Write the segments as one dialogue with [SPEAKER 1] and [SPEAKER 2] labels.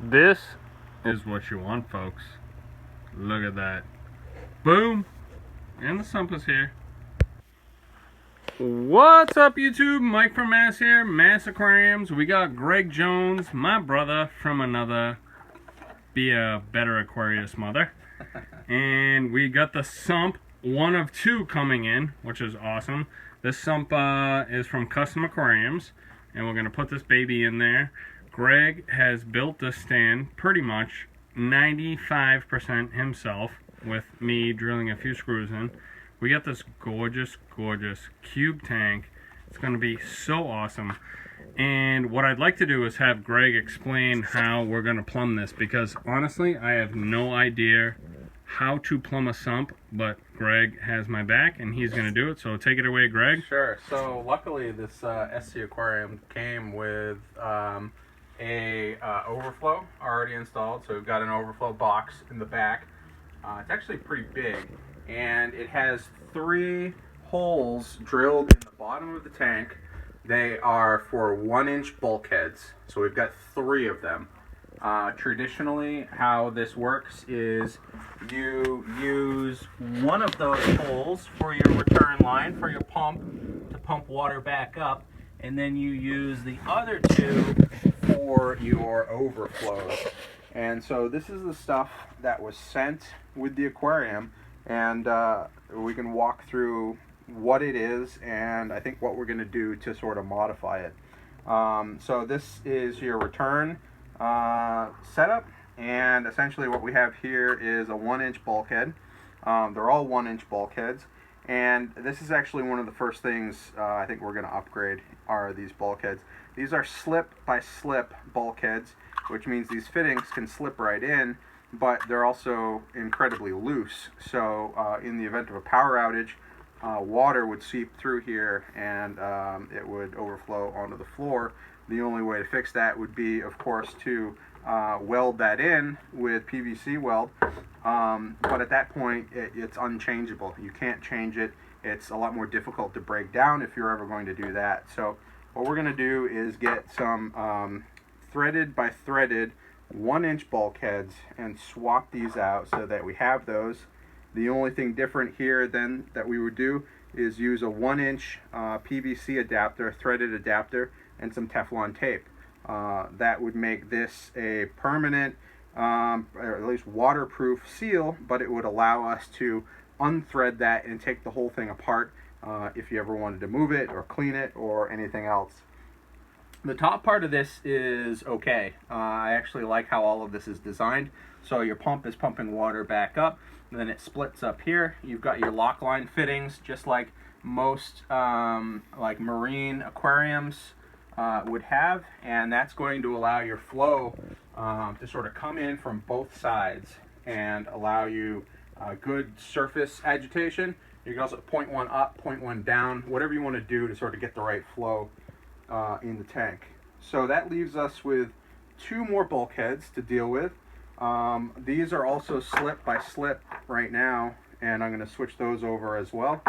[SPEAKER 1] This is what you want, folks. Look at that. Boom! And the sump is here. What's up, YouTube? Mike from Mass here, Mass Aquariums. We got Greg Jones, my brother from another Be a Better Aquarius mother. And we got the sump, one of two coming in, which is awesome. This sump is from Custom Aquariums, and we're going to put this baby in there. Greg has built this stand pretty much 95% himself, with me drilling a few screws in. We got this gorgeous cube tank. It's going to be so awesome. And what I'd like to do is have Greg explain how we're going to plumb this, because honestly I have no idea how to plumb a sump, but Greg has my back and he's going to do it. So take it away, Greg.
[SPEAKER 2] Sure. So luckily this SC Aquarium came with a overflow already installed. So we've got an overflow box in the back. It's actually pretty big, and it has 3 holes drilled in the bottom of the tank. They are for 1-inch bulkheads, so we've got 3 of them. Traditionally, how this works is you use one of those holes for your return line for your pump to pump water back up, and then you use the other 2 for your overflows. And so this is the stuff that was sent with the aquarium, and we can walk through what it is and I think what we're going to do to sort of modify it. So this is your return setup, and essentially what we have here is a 1-inch bulkhead. They're all 1-inch bulkheads, and this is actually one of the first things I think we're going to upgrade are these bulkheads. These are slip by slip bulkheads, which means these fittings can slip right in, but they're also incredibly loose. So in the event of a power outage, water would seep through here and it would overflow onto the floor. The only way to fix that would be, of course, to weld that in with PVC weld, but at that point it's unchangeable. You can't change it. It's a lot more difficult to break down if you're ever going to do that. So what we're going to do is get some threaded by threaded 1-inch bulkheads and swap these out so that we have those. The only thing different here then that we would do is use a 1-inch PVC adapter, threaded adapter, and some Teflon tape. That would make this a permanent, or at least waterproof seal, but it would allow us to unthread that and take the whole thing apart if you ever wanted to move it or clean it or anything else. The top part of this is okay. I actually like how all of this is designed. So your pump is pumping water back up, and then it splits up here. You've got your lock line fittings, just like most like marine aquariums would have, and that's going to allow your flow to sort of come in from both sides and allow you good surface agitation. You can also point one up, point one down, whatever you want to do to sort of get the right flow in the tank. So that leaves us with 2 more bulkheads to deal with. These are also slip by slip right now, and I'm going to switch those over as well.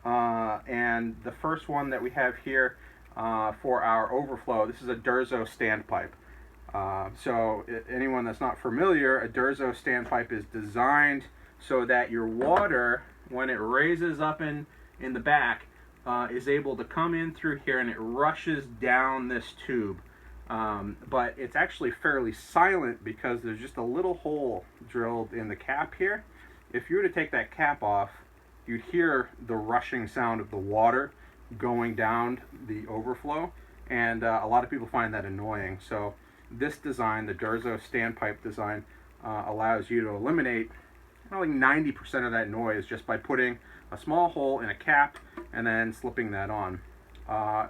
[SPEAKER 2] And the first one that we have here for our overflow, this is a Durzo standpipe. So anyone that's not familiar, a Durzo standpipe is designed so that your water, when it raises up in the back, is able to come in through here and it rushes down this tube. But it's actually fairly silent because there's just a little hole drilled in the cap here. If you were to take that cap off, you'd hear the rushing sound of the water going down the overflow, and a lot of people find that annoying. So this design, the Durzo standpipe design, allows you to eliminate probably 90% of that noise just by putting a small hole in a cap and then slipping that on.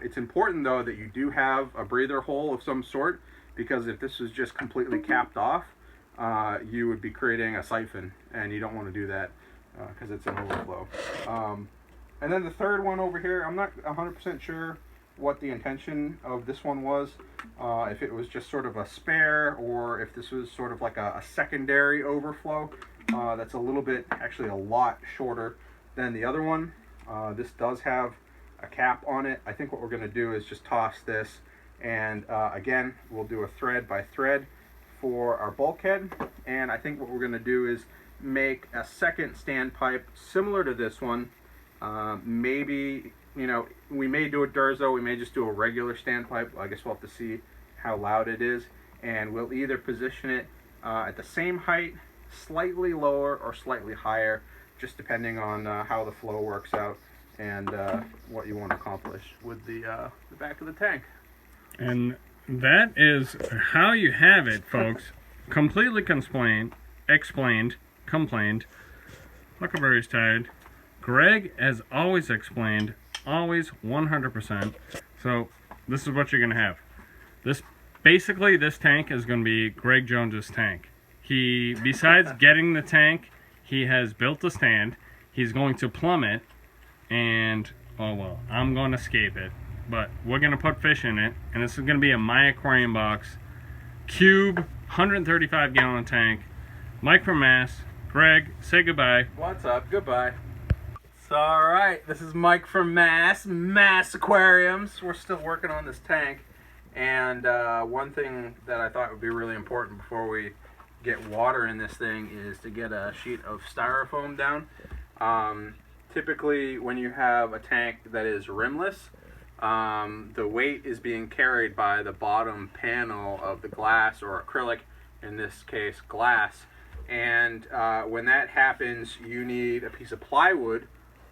[SPEAKER 2] It's important though that you do have a breather hole of some sort, because if this was just completely capped off, you would be creating a siphon, and you don't want to do that because it's an overflow. And then the third one over here, I'm not 100% sure what the intention of this one was, if it was just sort of a spare or if this was sort of like a secondary overflow that's a little bit, actually a lot shorter than the other one. This does have a cap on it. I think what we're going to do is just toss this, and again we'll do a thread by thread for our bulkhead, and I think what we're going to do is make a second standpipe similar to this one. Maybe, we may do a Durzo, we may just do a regular standpipe. I guess we'll have to see how loud it is, and we'll either position it at the same height, slightly lower, or slightly higher, just depending on how the flow works out and what you want to accomplish with the back of the tank.
[SPEAKER 1] And that is how you have it, folks. Completely explained, complained. Huckleberry's tired. Greg, as always, explained, always 100%. So this is what you're going to have. Basically, this tank is going to be Greg Jones's tank. He, besides getting the tank, he has built a stand. He's going to plumb it, and, oh well, I'm going to scape it. But we're going to put fish in it, and this is going to be a My Aquarium Box cube, 135-gallon tank. Mike from Mass. Greg, say goodbye.
[SPEAKER 2] What's up? Goodbye. It's all right. This is Mike from Mass Aquariums. We're still working on this tank, and one thing that I thought would be really important before we get water in this thing is to get a sheet of styrofoam down. Typically, when you have a tank that is rimless, the weight is being carried by the bottom panel of the glass or acrylic, in this case glass, and when that happens, you need a piece of plywood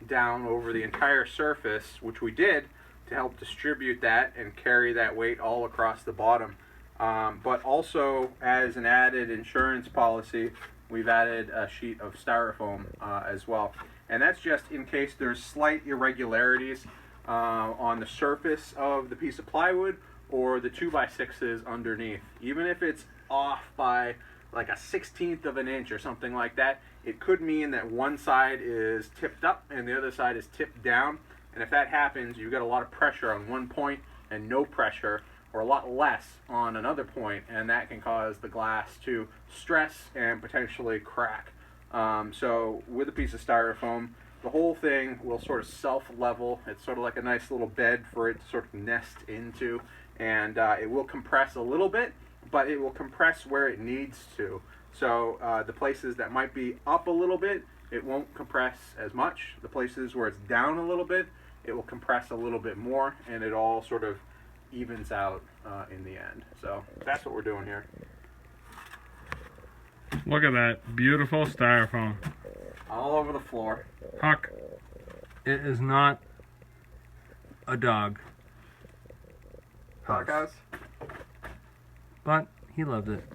[SPEAKER 2] down over the entire surface, which we did, to help distribute that and carry that weight all across the bottom. But also, as an added insurance policy, we've added a sheet of styrofoam as well, and that's just in case there's slight irregularities on the surface of the piece of plywood or the 2x6s underneath. Even if it's off by like a 1/16 of an inch or something like that, it could mean that one side is tipped up and the other side is tipped down. And if that happens, you've got a lot of pressure on one point and no pressure, or a lot less on another point, and that can cause the glass to stress and potentially crack. So with a piece of styrofoam, the whole thing will sort of self-level. It's sort of like a nice little bed for it to sort of nest into, and it will compress a little bit, but it will compress where it needs to. So the places that might be up a little bit, it won't compress as much. The places where it's down a little bit, it will compress a little bit more, and it all sort of evens out in the end. So that's what we're doing here.
[SPEAKER 1] Look at that beautiful styrofoam.
[SPEAKER 2] All over the floor.
[SPEAKER 1] Huck, it is not a dog.
[SPEAKER 2] Guys.
[SPEAKER 1] But he loved it.